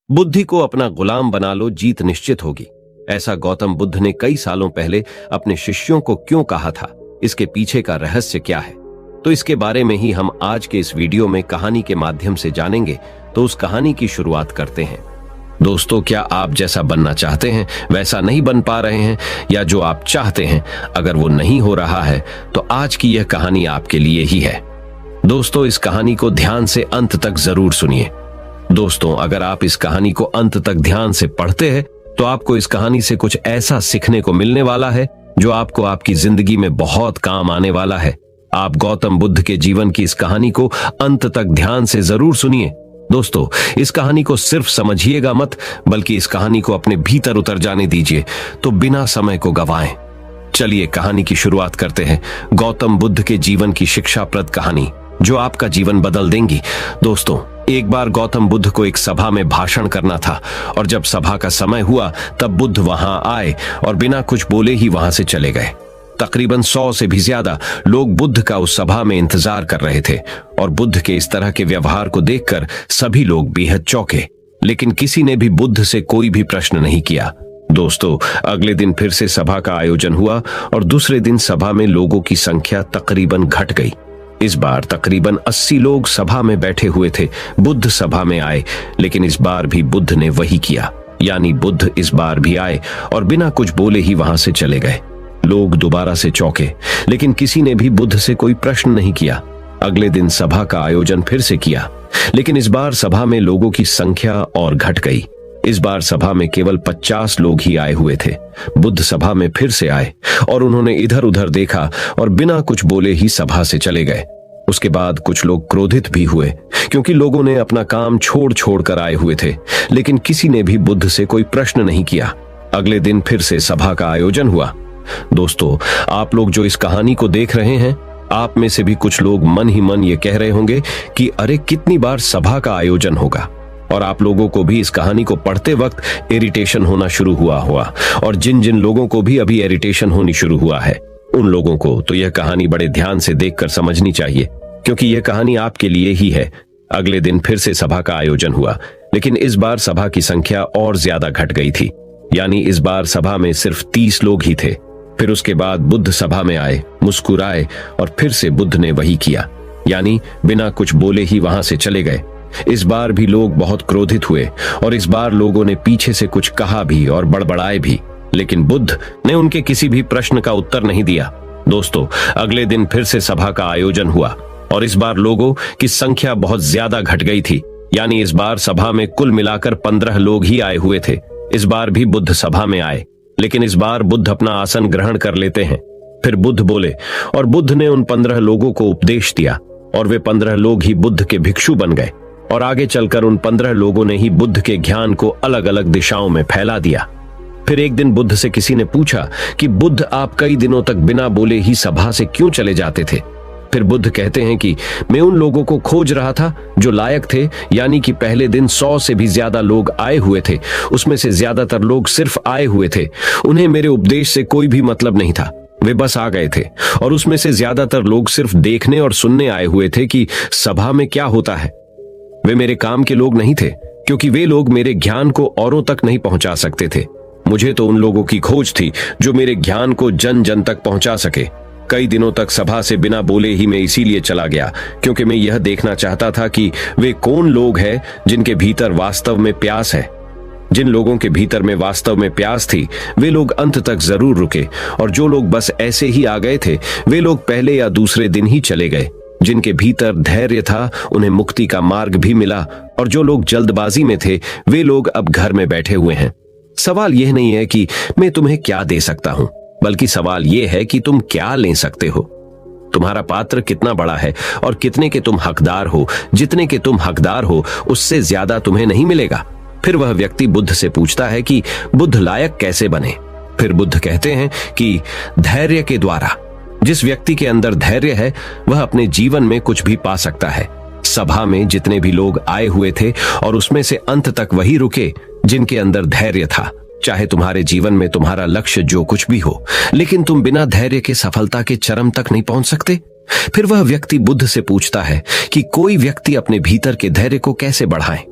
बुद्धि को अपना गुलाम बना लो, जीत निश्चित होगी। ऐसा गौतम बुद्ध ने कई सालों पहले अपने शिष्यों को क्यों कहा था? इसके पीछे का रहस्य क्या है? तो इसके बारे में ही हम आज के इस वीडियो में कहानी के माध्यम से जानेंगे। तो उस कहानी की शुरुआत करते हैं। दोस्तों, क्या आप जैसा बनना चाहते हैं वैसा नहीं बन पा रहे हैं, या जो आप चाहते हैं अगर वो नहीं हो रहा है, तो आज की यह कहानी आपके लिए ही है। दोस्तों, इस कहानी को ध्यान से अंत तक जरूर सुनिए। दोस्तों, अगर आप इस कहानी को अंत तक ध्यान से पढ़ते हैं तो आपको इस कहानी से कुछ ऐसा सीखने को मिलने वाला है जो आपको आपकी जिंदगी में बहुत काम आने वाला है। आप गौतम बुद्ध के जीवन की इस कहानी को अंत तक ध्यान से जरूर सुनिए। दोस्तों, इस कहानी को सिर्फ समझिएगा मत, बल्कि इस कहानी को अपने भीतर उतर जाने दीजिए। तो बिना समय को गवाएं, चलिए कहानी की शुरुआत करते हैं। गौतम बुद्ध के जीवन की शिक्षाप्रद कहानी जो आपका जीवन बदल देंगी। दोस्तों, एक बार गौतम बुद्ध को एक सभा में भाषण करना था, और जब सभा का समय हुआ तब बुद्ध वहां आए और बिना कुछ बोले ही वहां से चले गए। तकरीबन 100 से भी ज्यादा लोग बुद्ध का उस सभा में इंतजार कर रहे थे, और बुद्ध के इस तरह के व्यवहार को देखकर सभी लोग बेहद चौंके, लेकिन किसी ने भी बुद्ध से कोई भी प्रश्न नहीं किया। दोस्तों, अगले दिन फिर से सभा का आयोजन हुआ, और दूसरे दिन सभा में लोगों की संख्या तकरीबन घट गई। इस बार तकरीबन 80 लोग सभा में बैठे हुए थे। बुद्ध सभा में आए, लेकिन इस बार भी बुद्ध ने वही किया, यानी बुद्ध इस बार भी आए और बिना कुछ बोले ही वहां से चले गए। लोग दोबारा से चौंके, लेकिन किसी ने भी बुद्ध से कोई प्रश्न नहीं किया। अगले दिन सभा का आयोजन फिर से किया, लेकिन इस बार सभा में लोगों की संख्या और घट गई। इस बार सभा में केवल 50 लोग ही आए हुए थे। बुद्ध सभा में फिर से आए और उन्होंने इधर उधर देखा और बिना कुछ बोले ही सभा से चले गए। उसके बाद कुछ लोग क्रोधित भी हुए, क्योंकि लोगों ने अपना काम छोड़ छोड़ कर आए हुए थे, लेकिन किसी ने भी बुद्ध से कोई प्रश्न नहीं किया। अगले दिन फिर से सभा का आयोजन हुआ। दोस्तों, आप लोग जो इस कहानी को देख रहे हैं, आप में से भी कुछ लोग मन ही मन ये कह रहे होंगे कि अरे कितनी बार सभा का आयोजन होगा। और आप लोगों को भी इस कहानी को पढ़ते वक्त इरिटेशन होना शुरू हुआ, और जिन जिन लोगों को भी अभी इरिटेशन होनी शुरू हुआ है, उन लोगों को तो यह कहानी बड़े ध्यान से देखकर समझनी चाहिए, क्योंकि यह कहानी आपके लिए ही है। अगले दिन फिर से सभा का आयोजन हुआ, लेकिन इस बार सभा की संख्या और ज्यादा घट गई थी, यानी इस बार सभा में सिर्फ 30 लोग ही थे। फिर उसके बाद बुद्ध सभा में आए, मुस्कुराए, और फिर से बुद्ध ने वही किया, यानी बिना कुछ बोले ही वहां से चले गए। इस बार भी लोग बहुत क्रोधित हुए, और इस बार लोगों ने पीछे से कुछ कहा भी और बड़बड़ाए भी, लेकिन बुद्ध ने उनके किसी भी प्रश्न का उत्तर नहीं दिया। दोस्तों, अगले दिन फिर से सभा का आयोजन हुआ, और इस बार लोगों की संख्या बहुत ज्यादा घट गई थी, यानी इस बार सभा में कुल मिलाकर 15 लोग ही आए हुए थे। इस बार भी बुद्ध सभा में आए, लेकिन इस बार बुद्ध अपना आसन ग्रहण कर लेते हैं। फिर बुद्ध बोले, और बुद्ध ने उन 15 लोगों को उपदेश दिया, और वे 15 लोग ही बुद्ध के भिक्षु बन गए। और आगे चलकर उन 15 लोगों ने ही बुद्ध के ज्ञान को अलग अलग दिशाओं में फैला दिया। फिर एक दिन बुद्ध से किसी ने पूछा कि बुद्ध, आप कई दिनों तक बिना बोले ही सभा से क्यों चले जाते थे? फिर बुद्ध कहते हैं कि मैं उन लोगों को खोज रहा था जो लायक थे, यानी कि पहले दिन 100 से भी ज्यादा लोग आए हुए थे, उसमें से ज्यादातर लोग सिर्फ आए हुए थे। उन्हें मेरे उपदेश से कोई भी मतलब नहीं था, वे बस आ गए थे। और उसमें से ज्यादातर लोग सिर्फ देखने और सुनने आए हुए थे कि सभा में क्या होता है। वे मेरे काम के लोग नहीं थे, क्योंकि वे लोग मेरे ज्ञान को औरों तक नहीं पहुंचा सकते थे। मुझे तो उन लोगों की खोज थी जो मेरे ज्ञान को जन जन तक पहुंचा सके। कई दिनों तक सभा से बिना बोले ही मैं इसीलिए चला गया, क्योंकि मैं यह देखना चाहता था कि वे कौन लोग हैं जिनके भीतर वास्तव में प्यास है। जिन लोगों के भीतर में वास्तव में प्यास थी, वे लोग अंत तक जरूर रुके, और जो लोग बस ऐसे ही आ गए थे, वे लोग पहले या दूसरे दिन ही चले गए। जिनके भीतर धैर्य था, उन्हें मुक्ति का मार्ग भी मिला, और जो लोग जल्दबाजी में थे, वे लोग अब घर में बैठे हुए हैं। सवाल यह नहीं है कि मैं तुम्हें क्या दे सकता हूं, बल्कि सवाल यह है कि तुम क्या ले सकते हो। तुम्हारा पात्र कितना बड़ा है और कितने के तुम हकदार हो। जितने के तुम हकदार हो, उससे ज्यादा तुम्हें नहीं मिलेगा। फिर वह व्यक्ति बुद्ध से पूछता है कि बुद्ध लायक कैसे बने? फिर बुद्ध कहते हैं कि धैर्य के द्वारा। जिस व्यक्ति के अंदर धैर्य है, वह अपने जीवन में कुछ भी पा सकता है। सभा में जितने भी लोग आए हुए थे, और उसमें से अंत तक वही रुके जिनके अंदर धैर्य था। चाहे तुम्हारे जीवन में तुम्हारा लक्ष्य जो कुछ भी हो, लेकिन तुम बिना धैर्य के सफलता के चरम तक नहीं पहुंच सकते। फिर वह व्यक्ति बुद्ध से पूछता है कि कोई व्यक्ति अपने भीतर के धैर्य को कैसे बढ़ाए।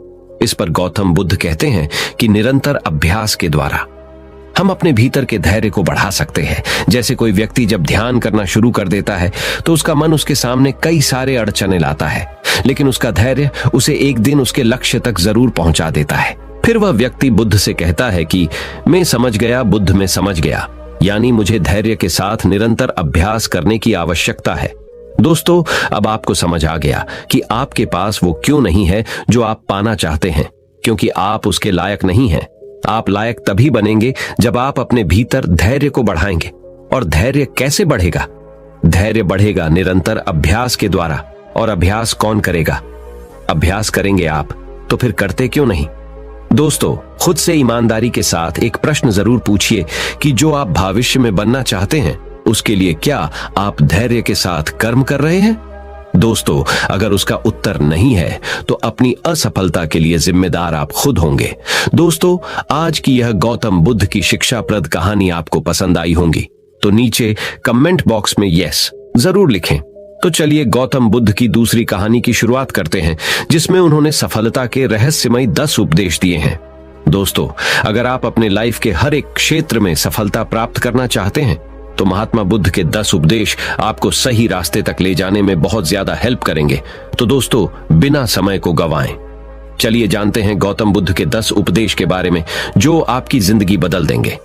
इस पर गौतम बुद्ध कहते हैं कि निरंतर अभ्यास के द्वारा हम अपने भीतर के धैर्य को बढ़ा सकते हैं। जैसे कोई व्यक्ति जब ध्यान करना शुरू कर देता है तो उसका मन उसके सामने कई सारे अड़चने लाता है, लेकिन उसका धैर्य उसे एक दिन उसके लक्ष्य तक जरूर पहुंचा देता है। फिर वह व्यक्ति बुद्ध से कहता है कि मैं समझ गया, बुद्ध में समझ गया, यानी मुझे धैर्य के साथ निरंतर अभ्यास करने की आवश्यकता है। दोस्तों, अब आपको समझ आ गया कि आपके पास वो क्यों नहीं है जो आप पाना चाहते हैं, क्योंकि आप उसके लायक नहीं हैं। आप लायक तभी बनेंगे जब आप अपने भीतर धैर्य को बढ़ाएंगे। और धैर्य कैसे बढ़ेगा? धैर्य बढ़ेगा निरंतर अभ्यास के द्वारा। और अभ्यास कौन करेगा? अभ्यास करेंगे आप, तो फिर करते क्यों नहीं? दोस्तों, खुद से ईमानदारी के साथ एक प्रश्न जरूर पूछिए कि जो आप भविष्य में बनना चाहते हैं उसके लिए क्या आप धैर्य के साथ कर्म कर रहे हैं? दोस्तों, अगर उसका उत्तर नहीं है तो अपनी असफलता के लिए जिम्मेदार आप खुद होंगे। दोस्तों, आज की यह गौतम बुद्ध की शिक्षाप्रद कहानी आपको पसंद आई होंगी तो नीचे कमेंट बॉक्स में यस जरूर लिखें। तो चलिए गौतम बुद्ध की दूसरी कहानी की शुरुआत करते हैं, जिसमें उन्होंने सफलता के रहस्यमय 10 उपदेश दिए हैं। दोस्तों, अगर आप अपने लाइफ के हर एक क्षेत्र में सफलता प्राप्त करना चाहते हैं तो महात्मा बुद्ध के 10 उपदेश आपको सही रास्ते तक ले जाने में बहुत ज्यादा हेल्प करेंगे। तो दोस्तों, बिना समय को गंवाएं, चलिए जानते हैं गौतम बुद्ध के 10 उपदेश के बारे में जो आपकी जिंदगी बदल देंगे।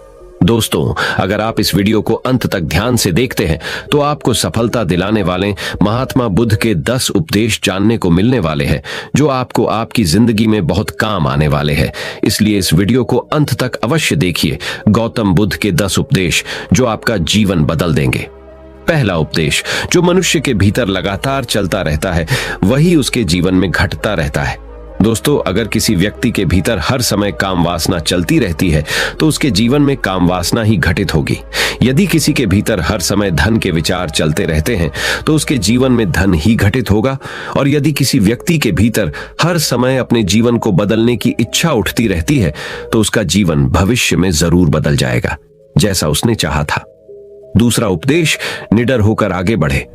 दोस्तों, अगर आप इस वीडियो को अंत तक ध्यान से देखते हैं तो आपको सफलता दिलाने वाले महात्मा बुद्ध के 10 उपदेश जानने को मिलने वाले हैं जो आपको आपकी जिंदगी में बहुत काम आने वाले हैं। इसलिए इस वीडियो को अंत तक अवश्य देखिए। गौतम बुद्ध के 10 उपदेश जो आपका जीवन बदल देंगे। पहला उपदेश, जो मनुष्य के भीतर लगातार चलता रहता है वही उसके जीवन में घटता रहता है। दोस्तों, अगर किसी व्यक्ति के भीतर हर समय काम वासना चलती रहती है तो उसके जीवन में काम वासना ही घटित होगी। यदि किसी के भीतर हर समय धन के विचार चलते रहते हैं तो उसके जीवन में धन ही घटित होगा। और यदि किसी व्यक्ति के भीतर हर समय अपने जीवन को बदलने की इच्छा उठती रहती है तो उसका जीवन भविष्य में जरूर बदल जाएगा, जैसा उसने चाहा था। दूसरा उपदेश, निडर होकर आगे बढ़े।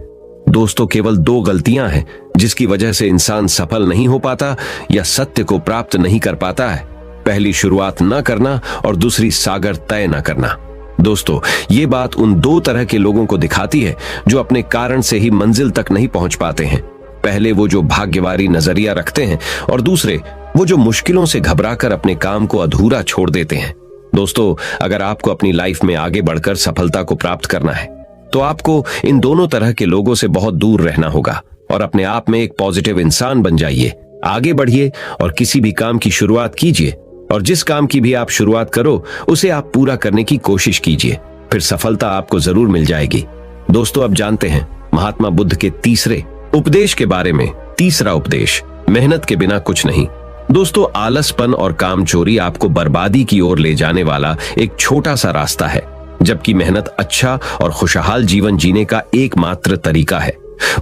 दोस्तों, केवल 2 गलतियां हैं जिसकी वजह से इंसान सफल नहीं हो पाता या सत्य को प्राप्त नहीं कर पाता है। पहली, शुरुआत न करना और दूसरी, सागर तय न करना। दोस्तों, ये बात उन 2 तरह के लोगों को दिखाती है जो अपने कारण से ही मंजिल तक नहीं पहुंच पाते हैं। पहले वो जो भाग्यवारी नजरिया रखते हैं और दूसरे वो जो मुश्किलों से घबराकर अपने काम को अधूरा छोड़ देते हैं। दोस्तों, अगर आपको अपनी लाइफ में आगे बढ़कर सफलता को प्राप्त करना है तो आपको इन दोनों तरह के लोगों से बहुत दूर रहना होगा और अपने आप में एक पॉजिटिव इंसान बन जाइए। आगे बढ़िए और किसी भी काम की शुरुआत कीजिए, और जिस काम की भी आप शुरुआत करो उसे आप पूरा करने की कोशिश कीजिए, फिर सफलता आपको जरूर मिल जाएगी। दोस्तों, अब जानते हैं महात्मा बुद्ध के तीसरे उपदेश के बारे में। तीसरा उपदेश, मेहनत के बिना कुछ नहीं। दोस्तों, आलसपन और कामचोरी आपको बर्बादी की ओर ले जाने वाला एक छोटा सा रास्ता है, जबकि मेहनत अच्छा और खुशहाल जीवन जीने का एकमात्र तरीका है।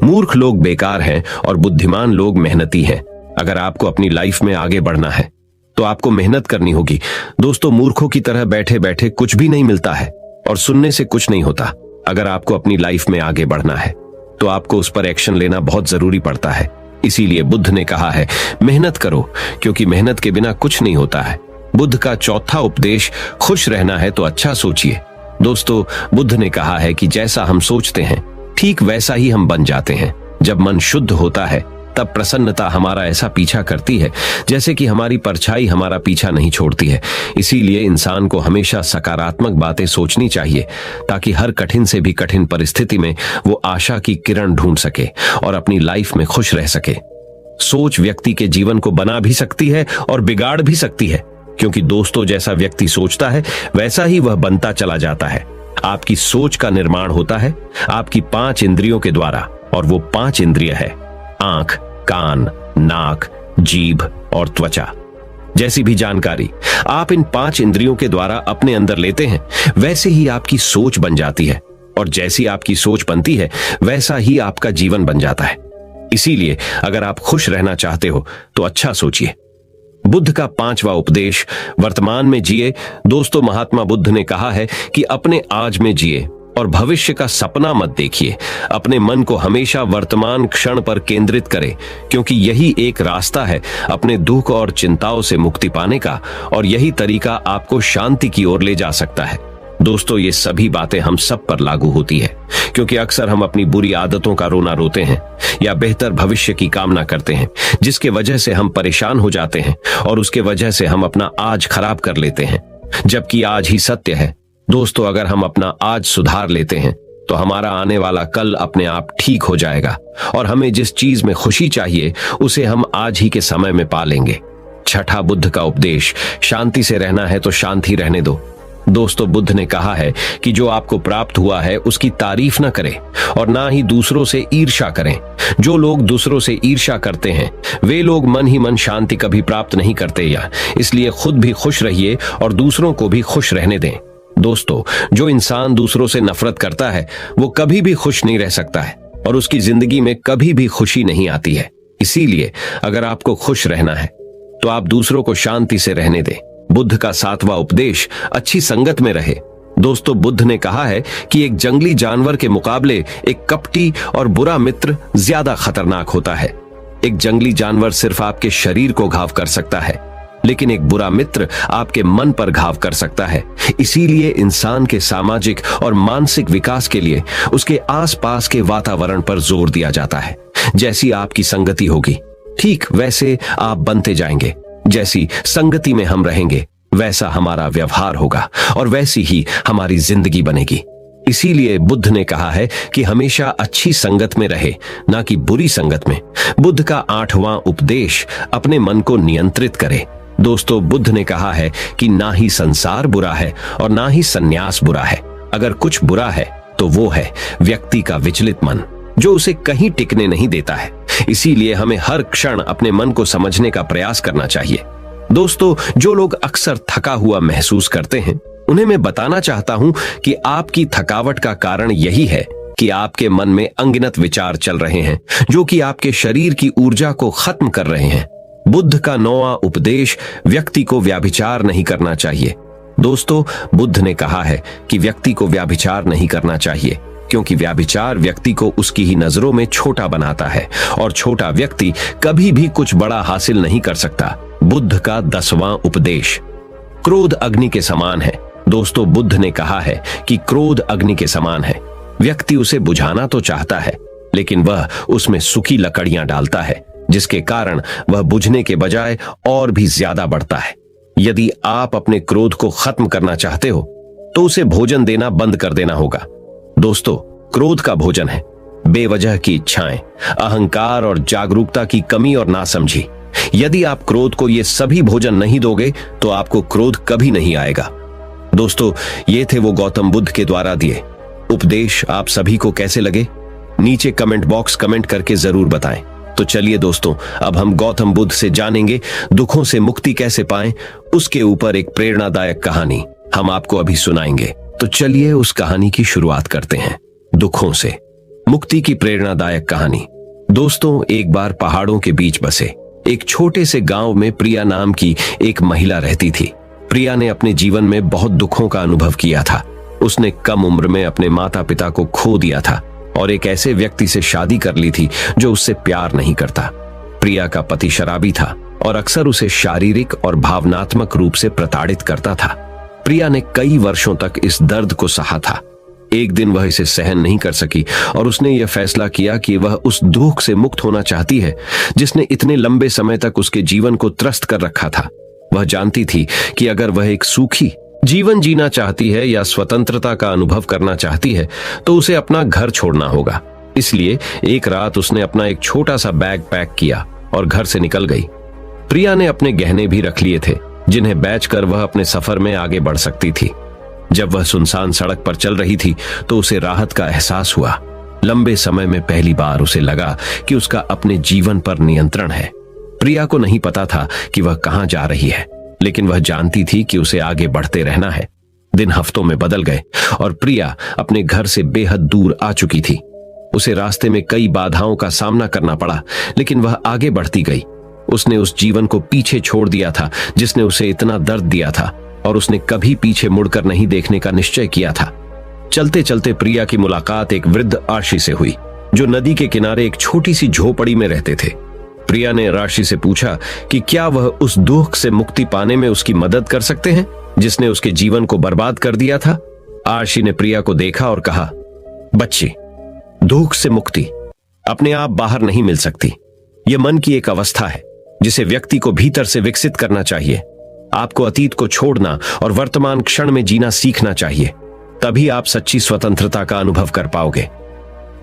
मूर्ख लोग बेकार हैं और बुद्धिमान लोग मेहनती हैं। अगर आपको अपनी लाइफ में आगे बढ़ना है तो आपको मेहनत करनी होगी। दोस्तों, मूर्खों की तरह बैठे बैठे कुछ भी नहीं मिलता है और सुनने से कुछ नहीं होता। अगर आपको अपनी लाइफ में आगे बढ़ना है तो आपको उस पर एक्शन लेना बहुत जरूरी पड़ता है। इसीलिए बुद्ध ने कहा है, मेहनत करो, क्योंकि मेहनत के बिना कुछ नहीं होता है। बुद्ध का चौथा उपदेश, खुश रहना है तो अच्छा सोचिए। दोस्तों, बुद्ध ने कहा है कि जैसा हम सोचते हैं ठीक वैसा ही हम बन जाते हैं। जब मन शुद्ध होता है तब प्रसन्नता हमारा ऐसा पीछा करती है जैसे कि हमारी परछाई हमारा पीछा नहीं छोड़ती है। इसीलिए इंसान को हमेशा सकारात्मक बातें सोचनी चाहिए ताकि हर कठिन से भी कठिन परिस्थिति में वो आशा की किरण ढूंढ सके और अपनी लाइफ में खुश रह सके। सोच व्यक्ति के जीवन को बना भी सकती है और बिगाड़ भी सकती है, क्योंकि दोस्तों, जैसा व्यक्ति सोचता है वैसा ही वह बनता चला जाता है। आपकी सोच का निर्माण होता है आपकी 5 इंद्रियों के द्वारा, और वो 5 इंद्रिय है आंख, कान, नाक, जीभ और त्वचा। जैसी भी जानकारी आप इन 5 इंद्रियों के द्वारा अपने अंदर लेते हैं वैसे ही आपकी सोच बन जाती है, और जैसी आपकी सोच बनती है वैसा ही आपका जीवन बन जाता है। इसीलिए अगर आप खुश रहना चाहते हो तो अच्छा सोचिए। बुद्ध का 5वां उपदेश, वर्तमान में जिए। दोस्तों, महात्मा बुद्ध ने कहा है कि अपने आज में जिए और भविष्य का सपना मत देखिए। अपने मन को हमेशा वर्तमान क्षण पर केंद्रित करें, क्योंकि यही एक रास्ता है अपने दुख और चिंताओं से मुक्ति पाने का, और यही तरीका आपको शांति की ओर ले जा सकता है। दोस्तों, ये सभी बातें हम सब पर लागू होती है, क्योंकि अक्सर हम अपनी बुरी आदतों का रोना रोते हैं या बेहतर भविष्य की कामना करते हैं, जिसके वजह से हम परेशान हो जाते हैं और उसके वजह से हम अपना आज खराब कर लेते हैं, जबकि आज ही सत्य है। दोस्तों, अगर हम अपना आज सुधार लेते हैं तो हमारा आने वाला कल अपने आप ठीक हो जाएगा, और हमें जिस चीज में खुशी चाहिए उसे हम आज ही के समय में पा लेंगे। छठा, बुद्ध का उपदेश, शांति से रहना है तो शांति रहने दो। दोस्तों, बुद्ध ने कहा है कि जो आपको प्राप्त हुआ है उसकी तारीफ न करें और ना ही दूसरों से ईर्ष्या करें। जो लोग दूसरों से ईर्ष्या करते हैं वे लोग मन ही मन शांति कभी प्राप्त नहीं करते, या इसलिए खुद भी खुश रहिए और दूसरों को भी खुश रहने दें। दोस्तों, जो इंसान दूसरों से नफरत करता है वो कभी भी खुश नहीं रह सकता है और उसकी जिंदगी में कभी भी खुशी नहीं आती है। इसीलिए अगर आपको खुश रहना है तो आप दूसरों को शांति से रहने दें। बुद्ध का सातवां उपदेश, अच्छी संगत में रहे। दोस्तों, बुद्ध ने कहा है कि एक जंगली जानवर के मुकाबले एक कपटी और बुरा मित्र ज्यादा खतरनाक होता है। एक जंगली जानवर सिर्फ आपके शरीर को घाव कर सकता है, लेकिन एक बुरा मित्र आपके मन पर घाव कर सकता है। इसीलिए इंसान के सामाजिक और मानसिक विकास के लिए उसके आसपास के वातावरण पर जोर दिया जाता है। जैसी आपकी संगति होगी, ठीक वैसे आप बनते जाएंगे। जैसी संगति में हम रहेंगे वैसा हमारा व्यवहार होगा और वैसी ही हमारी जिंदगी बनेगी। इसीलिए बुद्ध ने कहा है कि हमेशा अच्छी संगत में रहे, ना कि बुरी संगत में। बुद्ध का आठवां उपदेश, अपने मन को नियंत्रित करे। दोस्तों, बुद्ध ने कहा है कि ना ही संसार बुरा है और ना ही सन्यास बुरा है। अगर कुछ बुरा है तो वो है व्यक्ति का विचलित मन, जो उसे कहीं टिकने नहीं देता है। इसीलिए हमें हर क्षण अपने मन को समझने का प्रयास करना चाहिए। दोस्तों, जो लोग अक्सर थका हुआ महसूस करते हैं उन्हें मैं बताना चाहता हूं कि आपकी थकावट का कारण यही है कि आपके मन में अनगिनत विचार चल रहे हैं, जो कि आपके शरीर की ऊर्जा को खत्म कर रहे हैं। बुद्ध का 9वां उपदेश, व्यक्ति को व्याभिचार नहीं करना चाहिए। दोस्तों, बुद्ध ने कहा है कि व्यक्ति को व्याभिचार नहीं करना चाहिए, क्योंकि व्याभिचार व्यक्ति को उसकी ही नजरों में छोटा बनाता है और छोटा व्यक्ति कभी भी कुछ बड़ा हासिल नहीं कर सकता। बुद्ध का 10वां उपदेश, क्रोध अग्नि के समान है। दोस्तों, बुद्ध ने कहा है कि क्रोध अग्नि के समान है। व्यक्ति उसे बुझाना तो चाहता है, लेकिन वह उसमें सूखी लकड़ियां डालता है, जिसके कारण वह बुझने के बजाय और भी ज्यादा बढ़ता है। यदि आप अपने क्रोध को खत्म करना चाहते हो तो उसे भोजन देना बंद कर देना होगा। दोस्तों, क्रोध का भोजन है बेवजह की इच्छाएं, अहंकार और जागरूकता की कमी और नासमझी। यदि आप क्रोध को ये सभी भोजन नहीं दोगे तो आपको क्रोध कभी नहीं आएगा। दोस्तों, ये थे वो गौतम बुद्ध के द्वारा दिए उपदेश। आप सभी को कैसे लगे? नीचे कमेंट बॉक्स कमेंट करके जरूर बताएं। तो चलिए दोस्तों, अब हम गौतम बुद्ध से जानेंगे दुखों से मुक्ति कैसे पाएं। उसके ऊपर एक प्रेरणादायक कहानी हम आपको अभी सुनाएंगे। तो चलिए उस कहानी की शुरुआत करते हैं। दुखों से मुक्ति की प्रेरणादायक कहानी। दोस्तों, एक बार पहाड़ों के बीच बसे एक छोटे से गांव में प्रिया नाम की एक महिला रहती थी। प्रिया ने अपने जीवन में बहुत दुखों का अनुभव किया था। उसने कम उम्र में अपने माता पिता को खो दिया था और एक ऐसे व्यक्ति से शादी कर ली थी जो उससे प्यार नहीं करता। प्रिया का पति शराबी था और अक्सर उसे शारीरिक और भावनात्मक रूप से प्रताड़ित करता था। प्रिया ने कई वर्षों तक इस दर्द को सहा था। एक दिन वह इसे सहन नहीं कर सकी और उसने यह फैसला किया कि वह उस दुख से मुक्त होना चाहती है जिसने इतने लंबे समय तक उसके जीवन को त्रस्त कर रखा था। वह जानती थी कि अगर वह एक सुखी जीवन जीना चाहती है या स्वतंत्रता का अनुभव करना चाहती है तो उसे अपना घर छोड़ना होगा। इसलिए एक रात उसने अपना एक छोटा सा बैग पैक किया और घर से निकल गई। प्रिया ने अपने गहने भी रख लिए थे जिन्हें बेचकर वह अपने सफर में आगे बढ़ सकती थी। जब वह सुनसान सड़क पर चल रही थी तो उसे राहत का एहसास हुआ। लंबे समय में पहली बार उसे लगा कि उसका अपने जीवन पर नियंत्रण है। प्रिया को नहीं पता था कि वह कहां जा रही है, लेकिन वह जानती थी कि उसे आगे बढ़ते रहना है। दिन हफ्तों में बदल गए और प्रिया अपने घर से बेहद दूर आ चुकी थी। उसे रास्ते में कई बाधाओं का सामना करना पड़ा, लेकिन वह आगे बढ़ती गई। उसने उस जीवन को पीछे छोड़ दिया था जिसने उसे इतना दर्द दिया था और उसने कभी पीछे मुड़कर नहीं देखने का निश्चय किया था। चलते चलते प्रिया की मुलाकात एक वृद्ध आशी से हुई जो नदी के किनारे एक छोटी सी झोपड़ी में रहते थे। प्रिया ने राशि से पूछा कि क्या वह उस दुख से मुक्ति पाने में उसकी मदद कर सकते हैं जिसने उसके जीवन को बर्बाद कर दिया था। आशी ने प्रिया को देखा और कहा, बच्ची, दुख से मुक्ति अपने आप बाहर नहीं मिल सकती। यह मन की एक अवस्था है जिसे व्यक्ति को भीतर से विकसित करना चाहिए। आपको अतीत को छोड़ना और वर्तमान क्षण में जीना सीखना चाहिए, तभी आप सच्ची स्वतंत्रता का अनुभव कर पाओगे।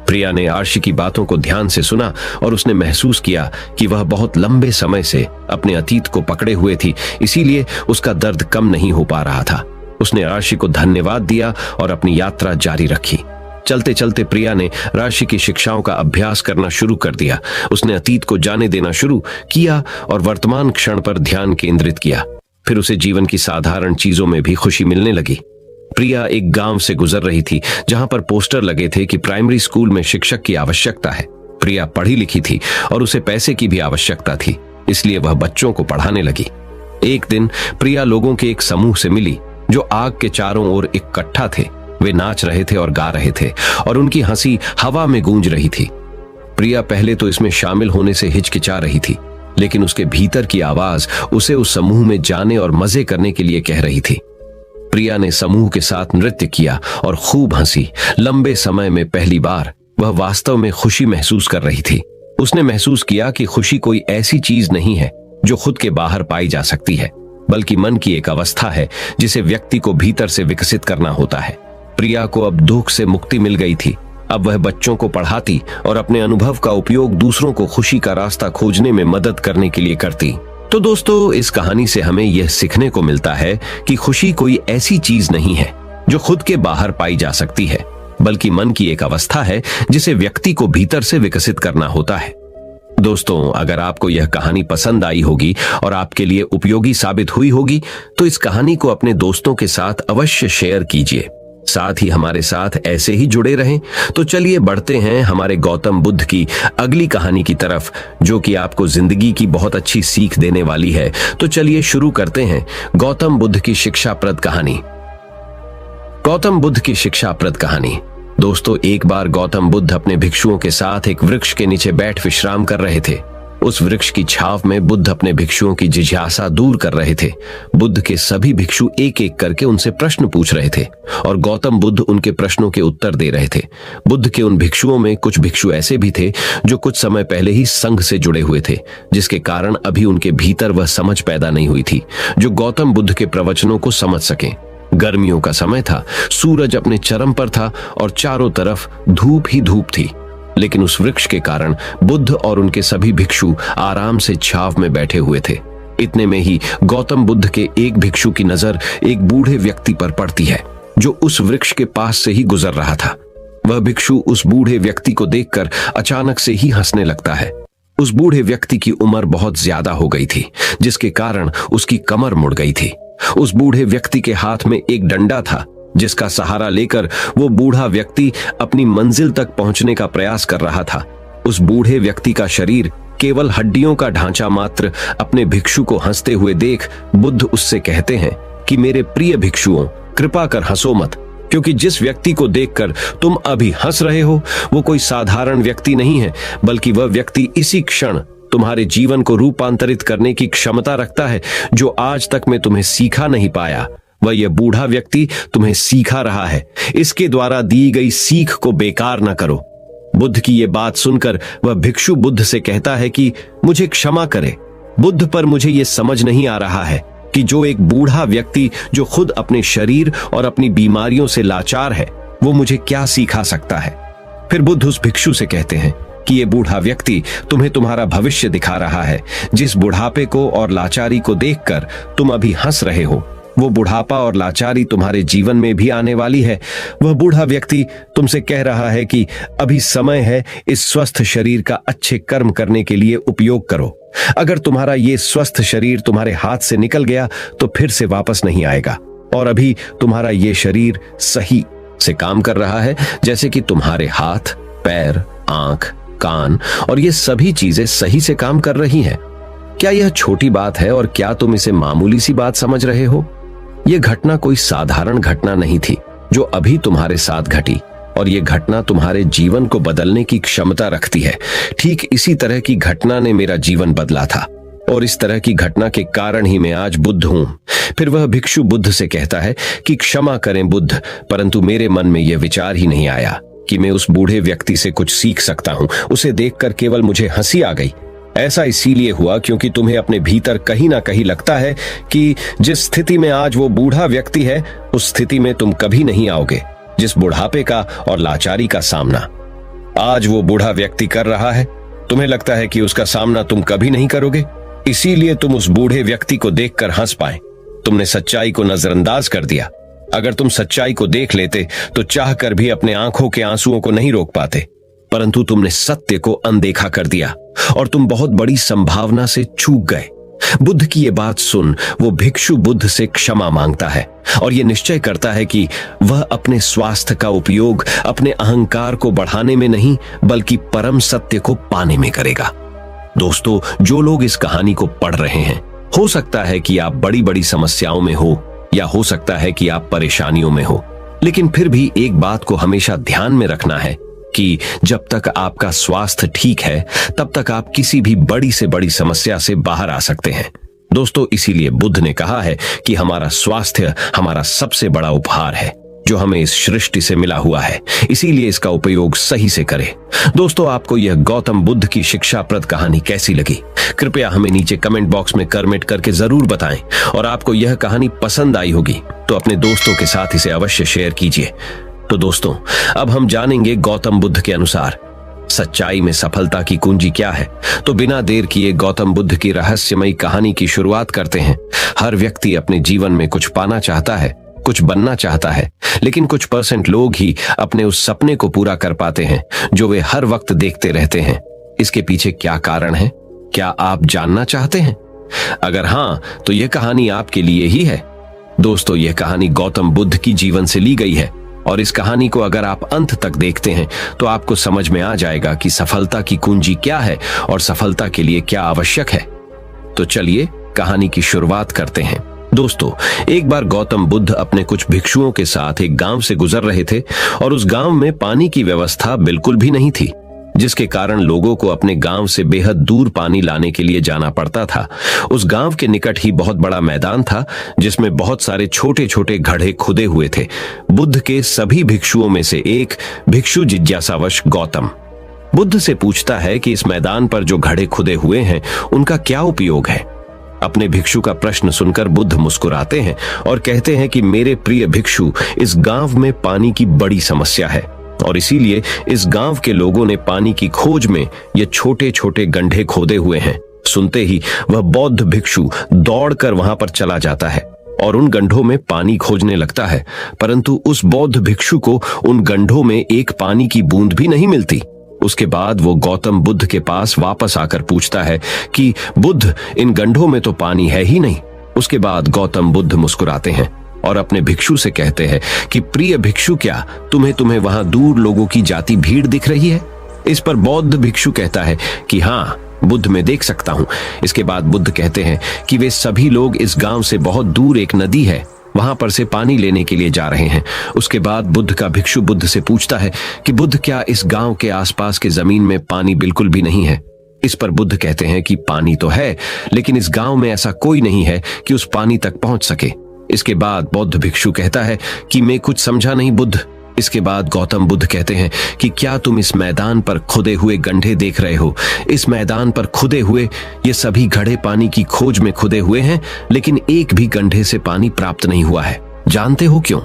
प्रिया ने आशी की बातों को ध्यान से सुना और उसने महसूस किया कि वह बहुत लंबे समय से अपने अतीत को पकड़े हुए थी, इसीलिए उसका दर्द कम नहीं हो पा रहा था। उसने आशी को धन्यवाद दिया और अपनी यात्रा जारी रखी। चलते चलते प्रिया ने राशि की शिक्षाओं का अभ्यास करना शुरू कर दिया। उसने अतीत को जाने देना शुरू किया और वर्तमान क्षण पर ध्यान केंद्रित किया। फिर उसे जीवन की साधारण चीजों में भी खुशी मिलने लगी। प्रिया एक गांव से गुजर रही थी जहां पर पोस्टर लगे थे कि प्राइमरी स्कूल में शिक्षक की आवश्यकता है। प्रिया पढ़ी लिखी थी और उसे पैसे की भी आवश्यकता थी, इसलिए वह बच्चों को पढ़ाने लगी। एक दिन प्रिया लोगों के एक समूह से मिली जो आग के चारों ओर इकट्ठा थे। वे नाच रहे थे और गा रहे थे और उनकी हंसी हवा में गूंज रही थी। प्रिया पहले तो इसमें शामिल होने से हिचकिचा रही थी, लेकिन उसके भीतर की आवाज उसे उस समूह में जाने और मजे करने के लिए कह रही थी। प्रिया ने समूह के साथ नृत्य किया और खूब हंसी। लंबे समय में पहली बार वह वास्तव में खुशी महसूस कर रही थी। उसने महसूस किया कि खुशी कोई ऐसी चीज नहीं है जो खुद के बाहर पाई जा सकती है, बल्कि मन की एक अवस्था है जिसे व्यक्ति को भीतर से विकसित करना होता है। प्रिया को अब दुख से मुक्ति मिल गई थी। अब वह बच्चों को पढ़ाती और अपने अनुभव का उपयोग दूसरों को खुशी का रास्ता खोजने में मदद करने के लिए करती। तो दोस्तों, इस कहानी से हमें यह सीखने को मिलता है कि खुशी कोई ऐसी चीज नहीं है जो खुद के बाहर पाई जा सकती है, बल्कि मन की एक अवस्था है जिसे व्यक्ति को भीतर से विकसित करना होता है। दोस्तों, अगर आपको यह कहानी पसंद आई होगी और आपके लिए उपयोगी साबित हुई होगी तो इस कहानी को अपने दोस्तों के साथ अवश्य शेयर कीजिए। साथ ही हमारे साथ ऐसे ही जुड़े रहें। तो चलिए बढ़ते हैं हमारे गौतम बुद्ध की अगली कहानी की तरफ, जो कि आपको जिंदगी की बहुत अच्छी सीख देने वाली है। तो चलिए शुरू करते हैं गौतम बुद्ध की शिक्षाप्रद कहानी। गौतम बुद्ध की शिक्षाप्रद कहानी। दोस्तों, एक बार गौतम बुद्ध अपने भिक्षुओं के साथ एक वृक्ष के नीचे बैठ विश्राम कर रहे थे। उस वृक्ष की छाव में बुद्ध अपने भिक्षुओं की जिज्ञासा दूर कर रहे थे। बुद्ध के सभी भिक्षु एक एक करके उनसे प्रश्न पूछ रहे थे और गौतम बुद्ध उनके प्रश्नों के उत्तर दे रहे थे। बुद्ध के उन भिक्षुओं में कुछ भिक्षु ऐसे भी थे जो कुछ समय पहले ही संघ से जुड़े हुए थे, जिसके कारण अभी उनके भीतर वह समझ पैदा नहीं हुई थी जो गौतम बुद्ध के प्रवचनों को समझ सकें। गर्मियों का समय था, सूरज अपने चरम पर था और चारों तरफ धूप ही धूप थी, लेकिन उस वृक्ष के कारण बुद्ध और उनके सभी भिक्षु आराम से छाव में बैठे हुए थे। इतने में ही गौतम बुद्ध के एक भिक्षु की नजर एक बूढ़े व्यक्ति पर पड़ती है जो उस वृक्ष के पास से ही गुजर रहा था। वह भिक्षु उस बूढ़े व्यक्ति को देखकर अचानक से ही हंसने लगता है। उस बूढ़े व्यक्ति की उम्र बहुत ज्यादा हो गई थी, जिसके कारण उसकी कमर मुड़ गई थी। उस बूढ़े व्यक्ति के हाथ में एक डंडा था जिसका सहारा लेकर वो बूढ़ा व्यक्ति अपनी मंजिल तक पहुंचने का प्रयास कर रहा था। उस बूढ़े व्यक्ति का शरीर केवल हड्डियों का ढांचा मात्र अपने भिक्षु को हंसते हुए देख बुद्ध उससे कहते हैं कि मेरे प्रिय भिक्षुओं, कृपा कर हंसो मत, क्योंकि जिस व्यक्ति को देखकर तुम अभी हंस रहे हो वो कोई साधारण व्यक्ति नहीं है, बल्कि वह व्यक्ति इसी क्षण तुम्हारे जीवन को रूपांतरित करने की क्षमता रखता है जो आज तक मैं तुम्हें सिखा नहीं पाया। वह यह बूढ़ा व्यक्ति तुम्हें सिखा रहा है। इसके द्वारा दी गई सीख को बेकार न करो। बुद्ध की यह बात सुनकर वह भिक्षु बुद्ध से कहता है कि मुझे क्षमा करे बुद्ध, पर मुझे यह समझ नहीं आ रहा है कि जो एक बूढ़ा व्यक्ति जो खुद अपने शरीर और अपनी बीमारियों से लाचार है, वो मुझे क्या सिखा सकता है। फिर बुद्ध उस भिक्षु से कहते हैं कि ये बूढ़ा व्यक्ति तुम्हें तुम्हारा भविष्य दिखा रहा है। जिस बुढ़ापे को और लाचारी को देखकर तुम अभी हंस रहे हो, वो बुढ़ापा और लाचारी तुम्हारे जीवन में भी आने वाली है। वह बूढ़ा व्यक्ति तुमसे कह रहा है कि अभी समय है, इस स्वस्थ शरीर का अच्छे कर्म करने के लिए उपयोग करो। अगर तुम्हारा ये स्वस्थ शरीर तुम्हारे हाथ से निकल गया तो फिर से वापस नहीं आएगा, और अभी तुम्हारा ये शरीर सही से काम कर रहा है, जैसे कि तुम्हारे हाथ, पैर, आंख, कान और ये सभी चीजें सही से काम कर रही हैं। क्या यह छोटी बात है और क्या तुम इसे मामूली सी बात समझ रहे हो? यह घटना कोई साधारण घटना नहीं थी। जो अभी तुम्हारे साथ घटी, और ये घटना तुम्हारे जीवन को बदलने की क्षमता रखती है। ठीक इसी तरह की घटना ने मेरा जीवन बदला था, और इस तरह की घटना के कारण ही मैं आज बुद्ध हूं। फिर वह भिक्षु बुद्ध से कहता है कि क्षमा करें बुद्ध, परंतु मेरे मन में यह विचार ही नहीं आया कि मैं उस बूढ़े व्यक्ति से कुछ सीख सकता हूं। उसे देखकर केवल मुझे हंसी आ गई। ऐसा इसीलिए हुआ क्योंकि तुम्हें अपने भीतर कहीं ना कहीं लगता है कि जिस स्थिति में आज वो बूढ़ा व्यक्ति है, उस स्थिति में तुम कभी नहीं आओगे। जिस बुढ़ापे का और लाचारी का सामना आज वो बूढ़ा व्यक्ति कर रहा है, तुम्हें लगता है कि उसका सामना तुम कभी नहीं करोगे। इसीलिए तुम उस बूढ़े व्यक्ति को देखकर हंस पाए। तुमने सच्चाई को नजरअंदाज कर दिया। अगर तुम सच्चाई को देख लेते तो चाहकर भी अपने आंखों के आंसुओं को नहीं रोक पाते, परंतु तुमने सत्य को अनदेखा कर दिया और तुम बहुत बड़ी संभावना से चूक गए। बुद्ध की ये बात सुन वो भिक्षु बुद्ध से क्षमा मांगता है और ये निश्चय करता है कि वह अपने स्वास्थ्य का उपयोग अपने अहंकार को बढ़ाने में नहीं, बल्कि परम सत्य को पाने में करेगा। दोस्तों, जो लोग इस कहानी को पढ़ रहे हैं, हो सकता है कि आप बड़ी बड़ी समस्याओं में हो, या हो सकता है कि आप परेशानियों में हो, लेकिन फिर भी एक बात को हमेशा ध्यान में रखना है कि जब तक आपका स्वास्थ्य ठीक है, तब तक आप किसी भी बड़ी से बड़ी समस्या से बाहर आ सकते हैं। दोस्तों, इसीलिए बुद्ध ने कहा है कि हमारा स्वास्थ्य हमारा सबसे बड़ा उपहार है जो हमें इस सृष्टि से मिला हुआ है, इसीलिए इसका उपयोग सही से करें। दोस्तों, आपको यह गौतम बुद्ध की शिक्षाप्रद कहानी कैसी लगी? कृपया हमें नीचे कमेंट बॉक्स में कमेंट करके जरूर बताएं, और आपको यह कहानी पसंद आई होगी तो अपने दोस्तों के साथ इसे अवश्य शेयर कीजिए। तो दोस्तों, अब हम जानेंगे गौतम बुद्ध के अनुसार सच्चाई में सफलता की कुंजी क्या है। तो बिना देर किए गौतम बुद्ध की रहस्यमयी कहानी की शुरुआत करते हैं। हर व्यक्ति अपने जीवन में कुछ पाना चाहता है, कुछ बनना चाहता है, लेकिन कुछ % लोग ही अपने उस सपने को पूरा कर पाते हैं जो वे हर वक्त देखते रहते हैं। इसके पीछे क्या कारण है? क्या आप जानना चाहते हैं? अगर हां, तो यह कहानी आपके लिए ही है। दोस्तों, यह कहानी गौतम बुद्ध की जीवन से ली गई है, और इस कहानी को अगर आप अंत तक देखते हैं तो आपको समझ में आ जाएगा कि सफलता की कुंजी क्या है और सफलता के लिए क्या आवश्यक है। तो चलिए कहानी की शुरुआत करते हैं। दोस्तों, एक बार गौतम बुद्ध अपने कुछ भिक्षुओं के साथ एक गांव से गुजर रहे थे, और उस गांव में पानी की व्यवस्था बिल्कुल भी नहीं थी, जिसके कारण लोगों को अपने गांव से बेहद दूर पानी लाने के लिए जाना पड़ता था। उस गांव के निकट ही बहुत बड़ा मैदान था, जिसमें बहुत सारे छोटे छोटे घड़े खुदे हुए थे। बुद्ध के सभी भिक्षुओं में से एक भिक्षु जिज्ञासावश गौतम बुद्ध से पूछता है कि इस मैदान पर जो घड़े खुदे हुए हैं उनका क्या उपयोग है। अपने भिक्षु का प्रश्न सुनकर बुद्ध मुस्कुराते हैं और कहते हैं कि मेरे प्रिय भिक्षु, इस गांव में पानी की बड़ी समस्या है, और इसीलिए इस गांव के लोगों ने पानी की खोज में ये छोटे छोटे गड्ढे खोदे हुए हैं। सुनते ही वह बौद्ध भिक्षु दौड़कर वहां पर चला जाता है और उन गड्ढों में पानी खोजने लगता है, परंतु उस बौद्ध भिक्षु को उन गड्ढों में एक पानी की बूंद भी नहीं मिलती। उसके बाद वो गौतम बुद्ध के पास वापस आकर पूछता है कि बुद्ध, इन गड्ढों में तो पानी है ही नहीं। उसके बाद गौतम बुद्ध मुस्कुराते हैं और अपने भिक्षु से कहते हैं कि प्रिय भिक्षु, क्या तुम्हें वहां दूर लोगों की जाती भीड़ दिख रही है? इस पर बौद्ध भिक्षु कहता है कि हाँ बुद्ध, मैं देख सकता हूं। इसके बाद बुद्ध कहते हैं कि वे सभी लोग इस गांव से बहुत दूर एक नदी है, वहां पर से पानी लेने के लिए जा रहे हैं। उसके बाद बुद्ध का भिक्षु बुद्ध से पूछता है कि बुद्ध, क्या इस गांव के आसपास के जमीन में पानी बिल्कुल भी नहीं है? इस पर बुद्ध कहते हैं कि पानी तो है, लेकिन इस गांव में ऐसा कोई नहीं है कि उस पानी तक पहुंच सके। इसके बाद बौद्ध भिक्षु कहता है कि मैं कुछ समझा नहीं बुद्ध। इसके बाद गौतम बुद्ध कहते हैं कि क्या तुम इस मैदान पर खुदे हुए गड्ढे देख रहे हो? इस मैदान पर खुदे हुए ये सभी घड़े पानी की खोज में खुदे हुए हैं, लेकिन एक भी गड्ढे से पानी प्राप्त नहीं हुआ है। जानते हो क्यों?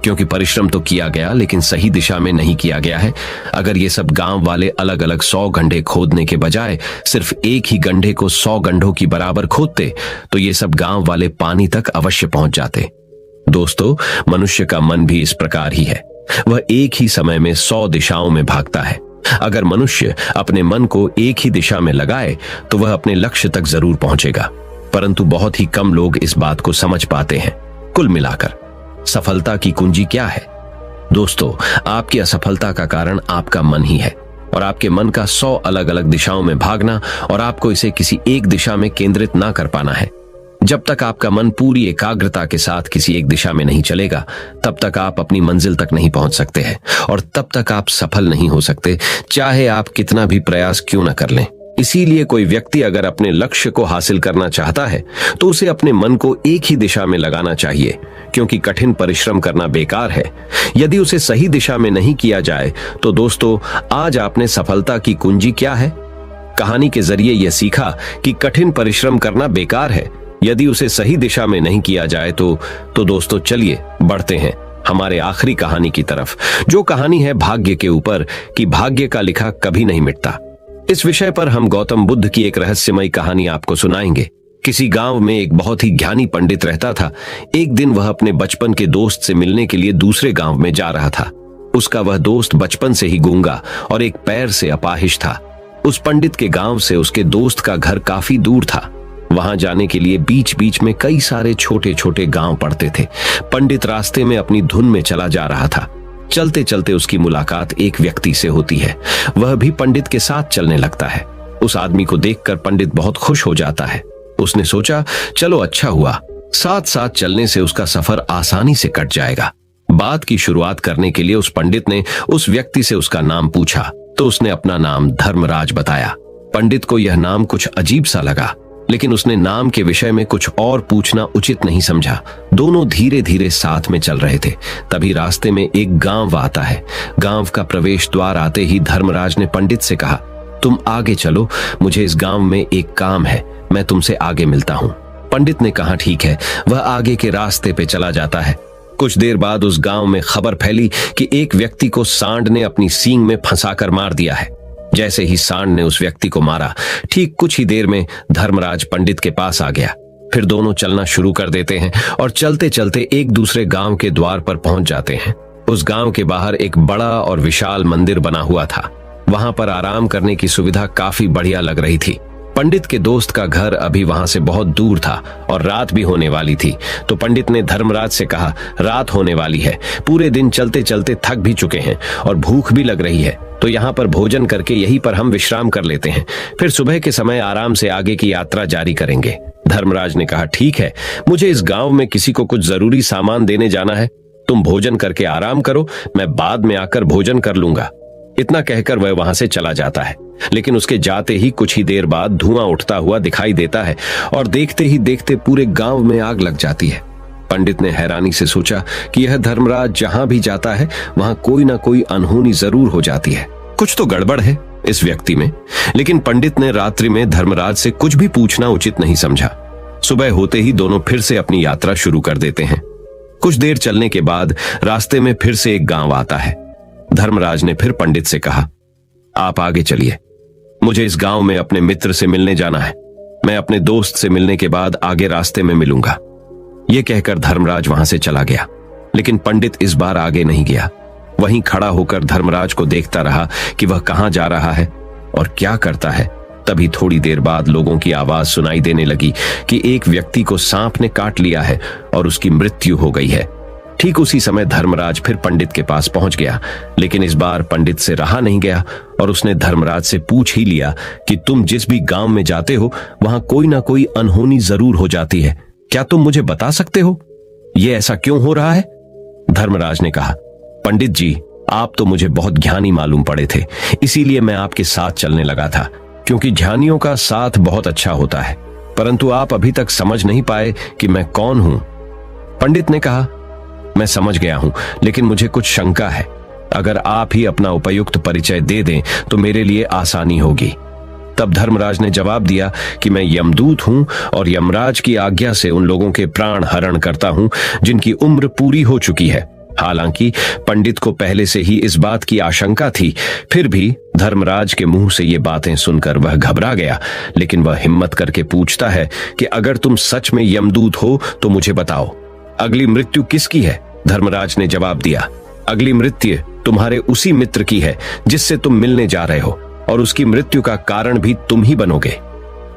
क्योंकि परिश्रम तो किया गया, लेकिन सही दिशा में नहीं किया गया है। अगर ये सब गांव वाले अलग अलग 100 गड्ढे खोदने के बजाय सिर्फ एक ही गड्ढे को 100 गड्ढों की बराबर खोदते, तो ये सब गांव वाले पानी तक अवश्य पहुंच जाते। दोस्तों, मनुष्य का मन भी इस प्रकार ही है। वह एक ही समय में 100 दिशाओं में भागता है। अगर मनुष्य अपने मन को एक ही दिशा में लगाए तो वह अपने लक्ष्य तक जरूर पहुंचेगा, परंतु बहुत ही कम लोग इस बात को समझ पाते हैं। कुल मिलाकर सफलता की कुंजी क्या है? दोस्तों, आपकी असफलता का कारण आपका मन ही है, और आपके मन का 100 अलग अलग दिशाओं में भागना और आपको इसे किसी एक दिशा में केंद्रित ना कर पाना है। जब तक आपका मन पूरी एकाग्रता के साथ किसी एक दिशा में नहीं चलेगा, तब तक आप अपनी मंजिल तक नहीं पहुंच सकते हैं और तब तक आप सफल नहीं हो सकते, चाहे आप कितना भी प्रयास क्यों न कर लें। इसीलिए कोई व्यक्ति अगर अपने लक्ष्य को हासिल करना चाहता है तो उसे अपने मन को एक ही दिशा में लगाना चाहिए, क्योंकि कठिन परिश्रम करना बेकार है यदि उसे सही दिशा में नहीं किया जाए। तो दोस्तों, आज आपने सफलता की कुंजी क्या है? कहानी के जरिए यह सीखा कि कठिन परिश्रम करना बेकार है यदि उसे सही दिशा में नहीं किया जाए। तो दोस्तों, चलिए बढ़ते हैं हमारे आखिरी कहानी की तरफ, जो कहानी है भाग्य के ऊपर, कि भाग्य का लिखा कभी नहीं मिटता। इस विषय पर हम गौतम बुद्ध की एक रहस्यमयी कहानी आपको सुनाएंगे। किसी गांव में एक बहुत ही ज्ञानी पंडित रहता था। एक दिन वह अपने बचपन के दोस्त से मिलने के लिए दूसरे गांव में जा रहा था। उसका वह दोस्त बचपन से ही गूंगा और एक पैर से अपाहिज था। उस पंडित के गांव से उसके दोस्त का घर काफी दूर था। वहां जाने के लिए बीच बीच में कई सारे छोटे छोटे गांव पड़ते थे। पंडित रास्ते में अपनी धुन में चला जा रहा था। चलते चलते उसकी मुलाकात एक व्यक्ति से होती है। वह भी पंडित के साथ चलने लगता है। उस आदमी को देखकर पंडित बहुत खुश हो जाता है। उसने सोचा, चलो अच्छा हुआ, साथ साथ चलने से उसका सफर आसानी से कट जाएगा। बात की शुरुआत करने के लिए उस पंडित ने उस व्यक्ति से उसका नाम पूछा तो उसने अपना नाम धर्मराज बताया। पंडित को यह नाम कुछ अजीब सा लगा, लेकिन उसने नाम के विषय में कुछ और पूछना उचित नहीं समझा। दोनों धीरे धीरे साथ में चल रहे थे। तभी रास्ते में एक गांव आता है। गांव का प्रवेश द्वार आते ही धर्मराज ने पंडित से कहा, तुम आगे चलो, मुझे इस गांव में एक काम है, मैं तुमसे आगे मिलता हूं। पंडित ने कहा ठीक है। वह आगे के रास्ते पे चला जाता है। कुछ देर बाद उस गांव में खबर फैली कि एक व्यक्ति को सांड ने अपनी सींग में फंसाकर मार दिया है। जैसे ही सांड ने उस व्यक्ति को मारा, ठीक कुछ ही देर में धर्मराज पंडित के पास आ गया। फिर दोनों चलना शुरू कर देते हैं और चलते चलते एक दूसरे गांव के द्वार पर पहुंच जाते हैं। उस गांव के बाहर एक बड़ा और विशाल मंदिर बना हुआ था। वहां पर आराम करने की सुविधा काफी बढ़िया लग रही थी। पंडित के दोस्त का घर अभी वहां से बहुत दूर था और रात भी होने वाली थी। तो पंडित ने धर्मराज से कहा, रात होने वाली है, पूरे दिन चलते चलते थक भी चुके हैं और भूख भी लग रही है, तो यहाँ पर भोजन करके यहीं पर हम विश्राम कर लेते हैं, फिर सुबह के समय आराम से आगे की यात्रा जारी करेंगे। धर्मराज ने कहा ठीक है, मुझे इस गांव में किसी को कुछ जरूरी सामान देने जाना है, तुम भोजन करके आराम करो, मैं बाद में आकर भोजन कर लूंगा। इतना कहकर वह वहां से चला जाता है। लेकिन उसके जाते ही कुछ ही देर बाद धुआं उठता हुआ दिखाई देता है और देखते ही देखते पूरे गांव में आग लग जाती है। पंडित ने हैरानी से सोचा कि यह धर्मराज जहां भी जाता है वहां कोई ना कोई अनहोनी जरूर हो जाती है, कुछ तो गड़बड़ है इस व्यक्ति में। लेकिन पंडित ने रात्रि में धर्मराज से कुछ भी पूछना उचित नहीं समझा। सुबह होते ही दोनों फिर से अपनी यात्रा शुरू कर देते हैं। कुछ देर चलने के बाद रास्ते में फिर से एक गांव आता है। धर्मराज ने फिर पंडित से कहा, आप आगे चलिए, मुझे इस गांव में अपने मित्र से मिलने जाना है, मैं अपने दोस्त से मिलने के बाद आगे रास्ते में मिलूंगा। यह कहकर धर्मराज वहां से चला गया। लेकिन पंडित इस बार आगे नहीं गया। वहीं खड़ा होकर धर्मराज को देखता रहा कि वह कहां जा रहा है और क्या करता है। तभी थोड़ी देर बाद लोगों की आवाज सुनाई देने लगी कि एक व्यक्ति को सांप ने काट लिया है और उसकी मृत्यु हो गई है। ठीक उसी समय धर्मराज फिर पंडित के पास पहुंच गया। लेकिन इस बार पंडित से रहा नहीं गया और उसने धर्मराज से पूछ ही लिया कि तुम जिस भी गांव में जाते हो वहां कोई ना कोई अनहोनी जरूर हो जाती है, क्या तुम मुझे बता सकते हो ये ऐसा क्यों हो रहा है? धर्मराज ने कहा, पंडित जी, आप तो मुझे बहुत ज्ञानी मालूम पड़े थे, इसीलिए मैं आपके साथ चलने लगा था, क्योंकि ज्ञानियों का साथ बहुत अच्छा होता है, परंतु आप अभी तक समझ नहीं पाए कि मैं कौन हूं। पंडित ने कहा, मैं समझ गया हूं, लेकिन मुझे कुछ शंका है। अगर आप ही अपना उपयुक्त परिचय दे दें तो मेरे लिए आसानी होगी। तब धर्मराज ने जवाब दिया कि मैं यमदूत हूं और यमराज की आज्ञा से उन लोगों के प्राण हरण करता हूं जिनकी उम्र पूरी हो चुकी है। हालांकि पंडित को पहले से ही इस बात की आशंका थी, फिर भी धर्मराज के मुंह से ये बातें सुनकर वह घबरा गया। लेकिन वह हिम्मत करके पूछता है कि अगर तुम सच में यमदूत हो तो मुझे बताओ, अगली मृत्यु किसकी है? धर्मराज ने जवाब दिया, अगली मृत्यु तुम्हारे उसी मित्र की है जिससे तुम मिलने जा रहे हो, और उसकी मृत्यु का कारण भी तुम ही बनोगे।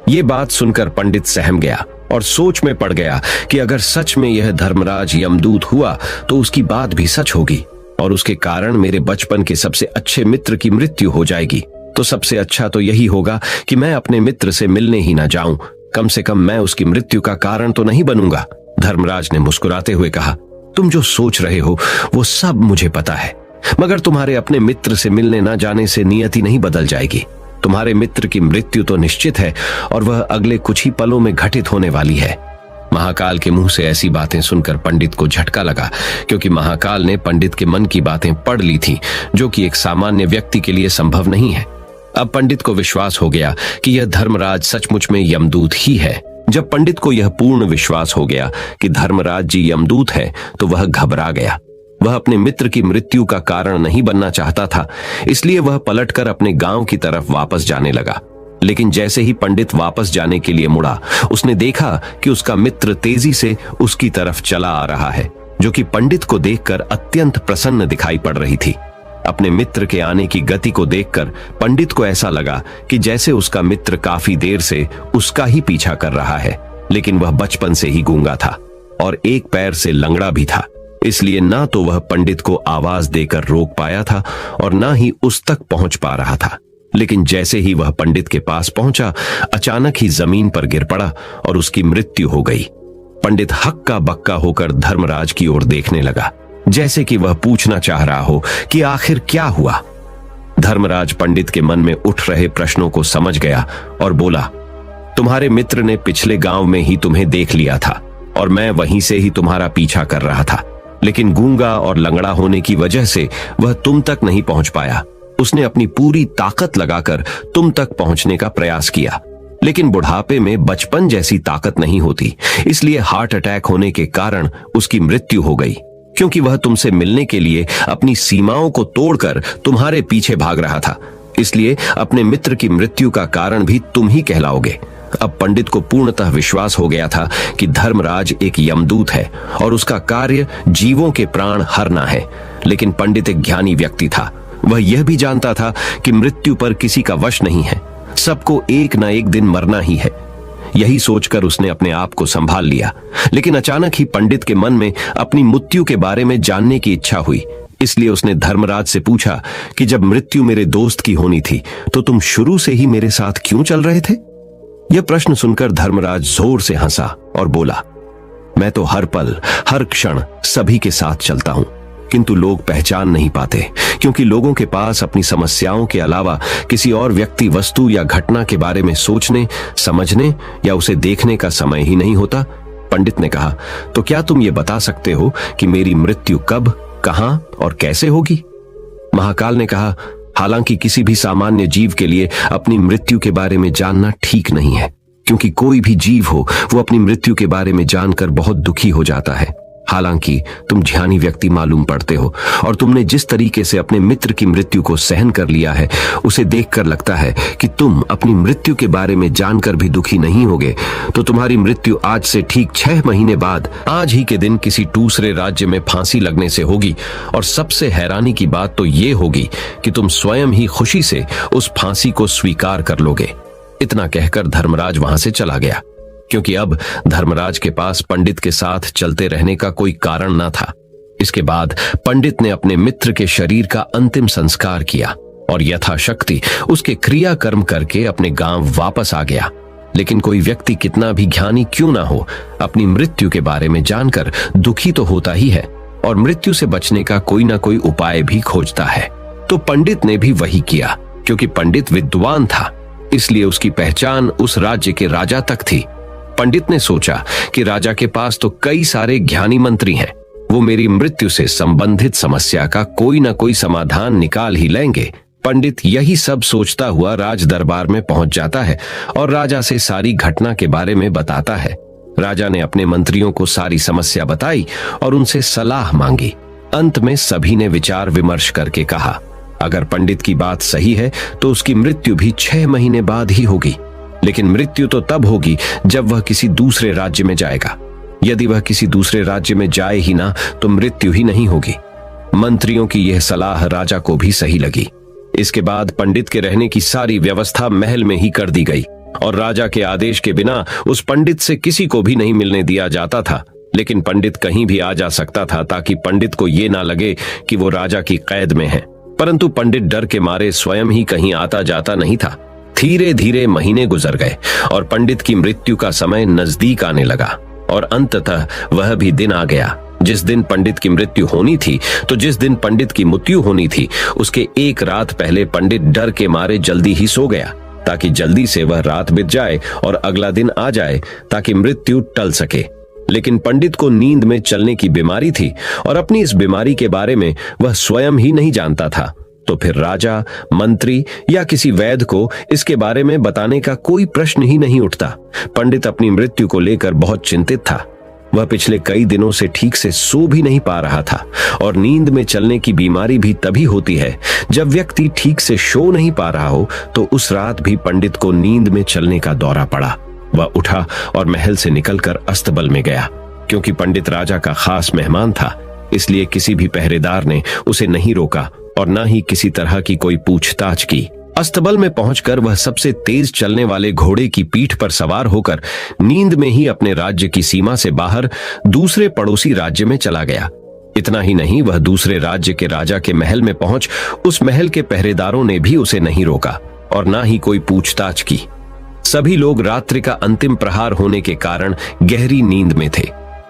ये बात सुनकर पंडित सहम गया और सोच में पड़ गया कि अगर सच में यह धर्मराज यमदूत हुआ तो उसकी बात भी सच होगी और उसके कारण मेरे बचपन के सबसे अच्छे मित्र की मृत्यु हो जाएगी। तो सबसे अच्छा तो यही होगा कि मैं अपने मित्र से मिलने ही ना जाऊं, कम से कम मैं उसकी मृत्यु का कारण तो नहीं बनूंगा। धर्मराज ने मुस्कुराते हुए कहा, तुम जो सोच रहे हो वो सब मुझे पता है, मगर तुम्हारे अपने मित्र से मिलने न जाने से नियति नहीं बदल जाएगी। तुम्हारे मित्र की मृत्यु तो निश्चित है और वह अगले कुछ ही पलों में घटित होने वाली है। महाकाल के मुंह से ऐसी बातें सुनकर पंडित को झटका लगा, क्योंकि महाकाल ने पंडित के मन की बातें पढ़ ली थी, जो कि एक सामान्य व्यक्ति के लिए संभव नहीं है। अब पंडित को विश्वास हो गया कि यह धर्मराज सचमुच में यमदूत ही है। जब पंडित को यह पूर्ण विश्वास हो गया कि धर्मराज जी यमदूत है, तो वह घबरा गया। वह अपने मित्र की मृत्यु का कारण नहीं बनना चाहता था, इसलिए वह पलटकर अपने गांव की तरफ वापस जाने लगा। लेकिन जैसे ही पंडित वापस जाने के लिए मुड़ा, उसने देखा कि उसका मित्र तेजी से उसकी तरफ चला आ रहा है, जो कि पंडित को देखकर अत्यंत प्रसन्न दिखाई पड़ रही थी। अपने मित्र के आने की गति को देखकर पंडित को ऐसा लगा कि जैसे उसका मित्र काफी देर से उसका ही पीछा कर रहा है, लेकिन वह बचपन से ही गूंगा था और एक पैर से लंगड़ा भी था, इसलिए ना तो वह पंडित को आवाज देकर रोक पाया था और ना ही उस तक पहुंच पा रहा था। लेकिन जैसे ही वह पंडित के पास पहुंचा, अचानक ही जमीन पर गिर पड़ा और उसकी मृत्यु हो गई। पंडित हक्का बक्का होकर धर्मराज की ओर देखने लगा, जैसे कि वह पूछना चाह रहा हो कि आखिर क्या हुआ। धर्मराज पंडित के मन में उठ रहे प्रश्नों को समझ गया और बोला, तुम्हारे मित्र ने पिछले गांव में ही तुम्हें देख लिया था और मैं वहीं से ही तुम्हारा पीछा कर रहा था, लेकिन गूंगा और लंगड़ा होने की वजह से वह तुम तक नहीं पहुंच पाया। उसने अपनी पूरी ताकत लगाकर तुम तक पहुंचने का प्रयास किया, लेकिन बुढ़ापे में बचपन जैसी ताकत नहीं होती, इसलिए हार्ट अटैक होने के कारण उसकी मृत्यु हो गई, क्योंकि वह तुमसे मिलने के लिए अपनी सीमाओं को तोड़कर तुम्हारे पीछे भाग रहा था। इसलिए अपने मित्र की मृत्यु का कारण भी तुम ही कहलाओगे। अब पंडित को पूर्णतः विश्वास हो गया था कि धर्मराज एक यमदूत है और उसका कार्य जीवों के प्राण हरना है। लेकिन पंडित एक ज्ञानी व्यक्ति था। वह यह भी जानता था कि मृत्यु पर किसी का वश नहीं है, सबको एक न एक दिन मरना ही है। यही सोचकर उसने अपने आप को संभाल लिया। लेकिन अचानक ही पंडित के मन में अपनी मृत्यु के बारे में जानने की इच्छा हुई, इसलिए उसने धर्मराज से पूछा कि जब मृत्यु मेरे दोस्त की होनी थी, तो तुम शुरू से ही मेरे साथ क्यों चल रहे थे? यह प्रश्न सुनकर धर्मराज जोर से हंसा और बोला, मैं तो हर पल हर क्षण सभी के साथ चलता हूं, किंतु लोग पहचान नहीं पाते, क्योंकि लोगों के पास अपनी समस्याओं के अलावा किसी और व्यक्ति, वस्तु या घटना के बारे में सोचने, समझने या उसे देखने का समय ही नहीं होता। पंडित ने कहा, तो क्या तुम ये बता सकते हो कि मेरी मृत्यु कब, कहां और कैसे होगी? महाकाल ने कहा, हालांकि किसी भी सामान्य जीव के लिए अपनी मृत्यु के बारे में जानना ठीक नहीं है, क्योंकि कोई भी जीव हो वो अपनी मृत्यु के बारे में जानकर बहुत दुखी हो जाता है। हालांकि तुम ज्ञानी व्यक्ति मालूम पड़ते हो और तुमने जिस तरीके से अपने मित्र की मृत्यु को सहन कर लिया है, उसे देखकर लगता है कि तुम अपनी मृत्यु के बारे में जानकर भी दुखी नहीं होगे। तो तुम्हारी मृत्यु आज से ठीक 6 महीने बाद आज ही के दिन किसी दूसरे राज्य में फांसी लगने से होगी, और सबसे हैरानी की बात तो ये होगी कि तुम स्वयं ही खुशी से उस फांसी को स्वीकार कर लोगे। इतना कहकर धर्मराज वहां से चला गया, क्योंकि अब धर्मराज के पास पंडित के साथ चलते रहने का कोई कारण न था। इसके बाद पंडित ने अपने मित्र के शरीर का अंतिम संस्कार किया और यथाशक्ति उसके क्रियाकर्म करके अपने गांव वापस आ गया। लेकिन कोई व्यक्ति कितना भी ज्ञानी क्यों ना हो, अपनी मृत्यु के बारे में जानकर दुखी तो होता ही है और मृत्यु से बचने का कोई ना कोई उपाय भी खोजता है। तो पंडित ने भी वही किया। क्योंकि पंडित विद्वान था, इसलिए उसकी पहचान उस राज्य के राजा तक थी। पंडित ने सोचा कि राजा के पास तो कई सारे ज्ञानी मंत्री हैं, वो मेरी मृत्यु से संबंधित समस्या का कोई ना कोई समाधान निकाल ही लेंगे। पंडित यही सब सोचता हुआ राज दरबार में पहुंच जाता है और राजा से सारी घटना के बारे में बताता है। राजा ने अपने मंत्रियों को सारी समस्या बताई और उनसे सलाह मांगी। अंत में सभी ने विचार विमर्श करके कहा, अगर पंडित की बात सही है तो उसकी मृत्यु भी 6 महीने बाद ही होगी, लेकिन मृत्यु तो तब होगी जब वह किसी दूसरे राज्य में जाएगा। यदि वह किसी दूसरे राज्य में जाए ही ना तो मृत्यु ही नहीं होगी। मंत्रियों की यह सलाह राजा को भी सही लगी। इसके बाद पंडित के रहने की सारी व्यवस्था महल में ही कर दी गई और राजा के आदेश के बिना उस पंडित से किसी को भी नहीं मिलने दिया जाता था। लेकिन पंडित कहीं भी आ जा सकता था, ताकि पंडित को ये ना लगे कि वो राजा की कैद में है। परंतु पंडित डर के मारे स्वयं ही कहीं आता जाता नहीं था। धीरे धीरे महीने गुजर गए और पंडित की मृत्यु का समय नजदीक आने लगा और अंततः वह भी दिन आ गया जिस दिन पंडित की मृत्यु होनी थी। तो जिस दिन पंडित की मृत्यु होनी थी उसके एक रात पहले पंडित डर के मारे जल्दी ही सो गया ताकि जल्दी से वह रात बीत जाए और अगला दिन आ जाए ताकि मृत्यु टल सके। लेकिन पंडित को नींद में चलने की बीमारी थी और अपनी इस बीमारी के बारे में वह स्वयं ही नहीं जानता था। तो फिर राजा, मंत्री या किसी वैद्य को इसके बारे में बताने का कोई प्रश्न ही नहीं उठता। पंडित अपनी मृत्यु को लेकर बहुत चिंतित था। वह पिछले कई दिनों से ठीक से सो भी नहीं पा रहा था और नींद में चलने की बीमारी भी तभी होती है जब व्यक्ति ठीक से सो नहीं पा रहा हो। तो उस रात भी पंडित को नींद में चलने का दौरा पड़ा। वह उठा और महल से निकलकर अस्तबल में गया। क्योंकि पंडित राजा का खास मेहमान था इसलिए किसी भी पहरेदार ने उसे नहीं रोका और न ही किसी तरह की कोई पूछताछ की। अस्तबल में पहुंचकर वह सबसे तेज चलने वाले घोड़े की पीठ पर सवार होकर नींद में ही अपने राज्य की सीमा से बाहर दूसरे पड़ोसी राज्य में चला गया। इतना ही नहीं, वह दूसरे राज्य के राजा के महल में पहुंच उस महल के पहरेदारों ने भी उसे नहीं रोका और न ही कोई पूछताछ की। सभी लोग रात्रि का अंतिम प्रहार होने के कारण गहरी नींद में थे।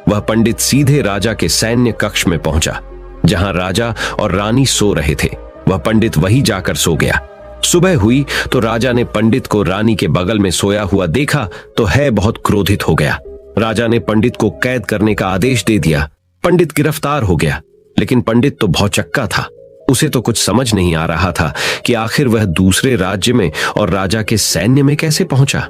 वह पंडित सीधे राजा के सैन्य कक्ष में पहुंचा जहां राजा और रानी सो रहे थे। वह पंडित वहीं जाकर सो गया। सुबह हुई तो राजा ने पंडित को रानी के बगल में सोया हुआ देखा तो है बहुत क्रोधित हो गया। राजा ने पंडित को कैद करने का आदेश दे दिया। पंडित गिरफ्तार हो गया। लेकिन पंडित तो भौचक्का था। उसे तो कुछ समझ नहीं आ रहा था कि आखिर वह दूसरे राज्य में और राजा के सैन्य में कैसे पहुंचा।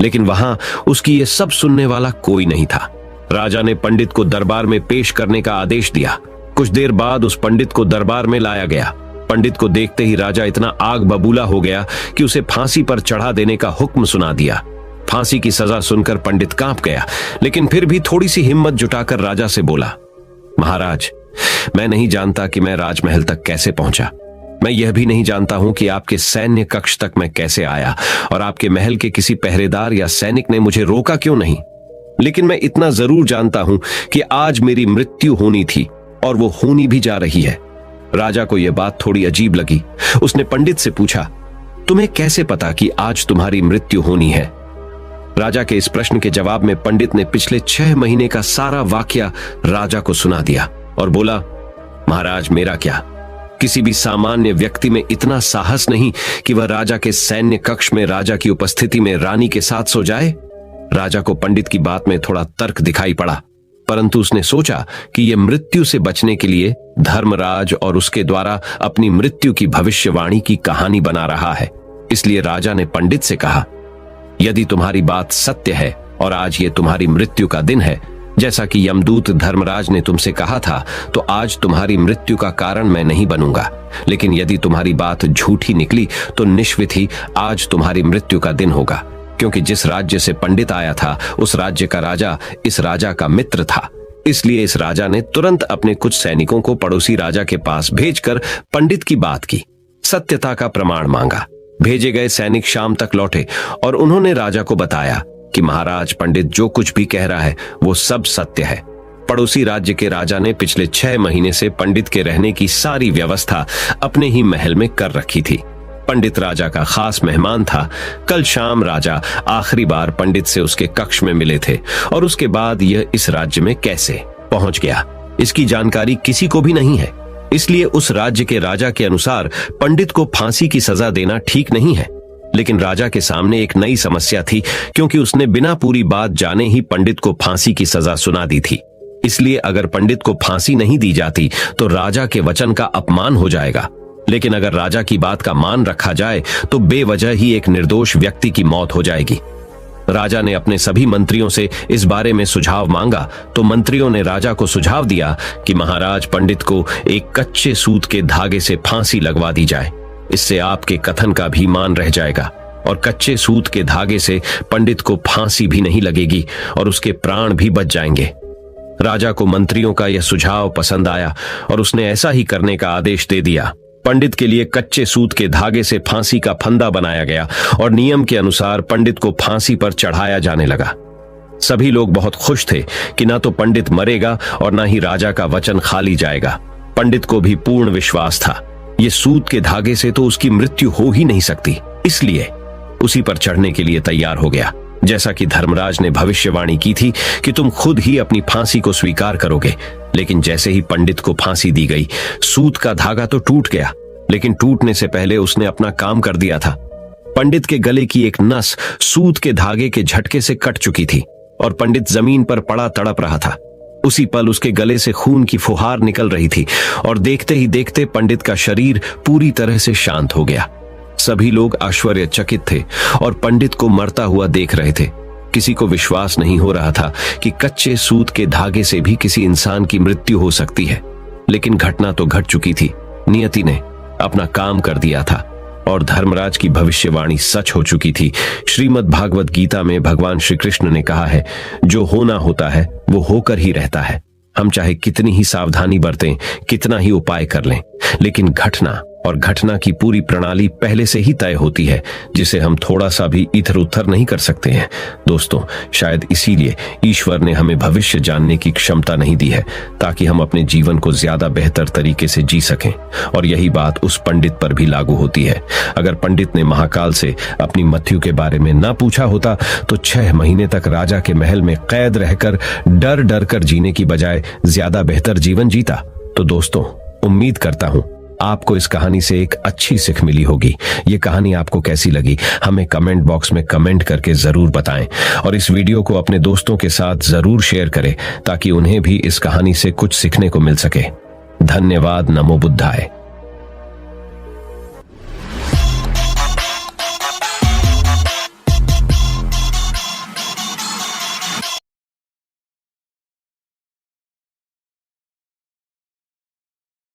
लेकिन वहां उसकी ये सब सुनने वाला कोई नहीं था। राजा ने पंडित को दरबार में पेश करने का आदेश दिया। कुछ देर बाद उस पंडित को दरबार में लाया गया। पंडित को देखते ही राजा इतना आग बबूला हो गया कि उसे फांसी पर चढ़ा देने का हुक्म सुना दिया। फांसी की सजा सुनकर पंडित कांप गया, लेकिन फिर भी थोड़ी सी हिम्मत जुटाकर राजा से बोला, महाराज, मैं नहीं जानता कि मैं राजमहल तक कैसे पहुंचा। मैं यह भी नहीं जानता हूं कि आपके सैन्य कक्ष तक मैं कैसे आया और आपके महल के किसी पहरेदार या सैनिक ने मुझे रोका क्यों नहीं। लेकिन मैं इतना जरूर जानता हूं कि आज मेरी मृत्यु होनी थी और वो होनी भी जा रही है। राजा को यह बात थोड़ी अजीब लगी। उसने पंडित से पूछा, तुम्हें कैसे पता कि आज तुम्हारी मृत्यु होनी है? राजा के इस प्रश्न के जवाब में पंडित ने पिछले 6 महीने का सारा वाकया राजा को सुना दिया और बोला, महाराज, मेरा क्या, किसी भी सामान्य व्यक्ति में इतना साहस नहीं कि वह राजा के सैन्य कक्ष में राजा की उपस्थिति में रानी के साथ सो जाए। राजा को पंडित की बात में थोड़ा तर्क दिखाई पड़ा, परंतु उसने सोचा कि यह मृत्यु से बचने के लिए धर्मराज और उसके द्वारा अपनी मृत्यु की भविष्यवाणी की कहानी बना रहा है। इसलिए राजा ने पंडित से कहा, यदि तुम्हारी बात सत्य है और आज ये तुम्हारी मृत्यु का दिन है, जैसा कि यमदूत धर्मराज ने तुमसे कहा था, तो आज तुम्हारी मृत्यु का कारण मैं नहीं बनूंगा। लेकिन यदि तुम्हारी बात झूठी निकली तो निश्चित ही आज तुम्हारी मृत्यु का दिन होगा, क्योंकि जिस राज्य से पंडित आया था उस राज्य का राजा इस राजा का मित्र था। इसलिए इस राजा ने तुरंत अपने कुछ सैनिकों को पड़ोसी राजा के पास भेजकर पंडित की बात की, सत्यता का प्रमाण मांगा। भेजे गए सैनिक शाम तक लौटे और उन्होंने राजा को बताया कि महाराज, पंडित जो कुछ भी कह रहा है वो सब सत्य है। पड़ोसी राज्य के राजा ने पिछले 6 महीने से पंडित के रहने की सारी व्यवस्था अपने ही महल में कर रखी थी। पंडित राजा का खास मेहमान था। कल शाम राजा आखिरी बार पंडित से उसके कक्ष में मिले थे और उसके बाद यह इस राज्य में कैसे पहुंच गया, इसकी जानकारी किसी को भी नहीं है। इसलिए उस राज्य के राजा के अनुसार पंडित को फांसी की सजा देना ठीक नहीं है। लेकिन राजा के सामने एक नई समस्या थी, क्योंकि उसने बिना पूरी बात जाने ही पंडित को फांसी की सजा सुना दी थी। इसलिए अगर पंडित को फांसी नहीं दी जाती तो राजा के वचन का अपमान हो जाएगा। लेकिन अगर राजा की बात का मान रखा जाए तो बेवजह ही एक निर्दोष व्यक्ति की मौत हो जाएगी। राजा ने अपने सभी मंत्रियों से इस बारे में सुझाव मांगा तो मंत्रियों ने राजा को सुझाव दिया कि महाराज, पंडित को एक कच्चे सूत के धागे से फांसी लगवा दी जाए। इससे आपके कथन का भी मान रह जाएगा और कच्चे सूत के धागे से पंडित को फांसी भी नहीं लगेगी और उसके प्राण भी बच जाएंगे। राजा को मंत्रियों का यह सुझाव पसंद आया और उसने ऐसा ही करने का आदेश दे दिया। पंडित के लिए कच्चे सूत के धागे से फांसी का फंदा बनाया गया और नियम के अनुसार पंडित को फांसी पर चढ़ाया जाने लगा। सभी लोग बहुत खुश थे कि ना तो पंडित मरेगा और ना ही राजा का वचन खाली जाएगा। पंडित को भी पूर्ण विश्वास था, ये सूत के धागे से तो उसकी मृत्यु हो ही नहीं सकती। इसलिए उसी पर चढ़ने के लिए तैयार हो गया। जैसा कि धर्मराज ने भविष्यवाणी की थी कि तुम खुद ही अपनी फांसी को स्वीकार करोगे। लेकिन जैसे ही पंडित को फांसी दी गई, सूत का धागा तो टूट गया, लेकिन टूटने से पहले उसने अपना काम कर दिया था। पंडित के गले की एक नस सूत के धागे के झटके से कट चुकी थी और पंडित जमीन पर पड़ा तड़प रहा था। उसी पल उसके गले से खून की फुहार निकल रही थी और देखते ही देखते पंडित का शरीर पूरी तरह से शांत हो गया। सभी लोग आश्चर्यचकित थे और पंडित को मरता हुआ देख रहे थे। किसी को विश्वास नहीं हो रहा था कि कच्चे सूत के धागे से भी किसी इंसान की मृत्यु हो सकती है। लेकिन घटना तो घट चुकी थी। नियति ने अपना काम कर दिया था और धर्मराज की भविष्यवाणी सच हो चुकी थी। श्रीमद् भागवत गीता में भगवान श्री कृष्ण ने कहा है, जो होना होता है वो होकर ही रहता है। हम चाहे कितनी ही सावधानी बरतें, कितना ही उपाय कर लें, लेकिन घटना और घटना की पूरी प्रणाली पहले से ही तय होती है, जिसे हम थोड़ा सा भी इधर उधर नहीं कर सकते हैं। दोस्तों, शायद इसीलिए ईश्वर ने हमें भविष्य जानने की क्षमता नहीं दी है, ताकि हम अपने जीवन को ज्यादा बेहतर तरीके से जी सकें। और यही बात उस पंडित पर भी लागू होती है। अगर पंडित ने महाकाल से अपनी मृत्यु के बारे में ना पूछा होता तो 6 महीने तक राजा के महल में कैद रहकर डर डर कर जीने की बजाय ज्यादा बेहतर जीवन जीता। तो दोस्तों, उम्मीद करता हूं आपको इस कहानी से एक अच्छी सीख मिली होगी। ये कहानी आपको कैसी लगी हमें कमेंट बॉक्स में कमेंट करके जरूर बताएं और इस वीडियो को अपने दोस्तों के साथ जरूर शेयर करें ताकि उन्हें भी इस कहानी से कुछ सीखने को मिल सके। धन्यवाद। नमो बुद्धाय।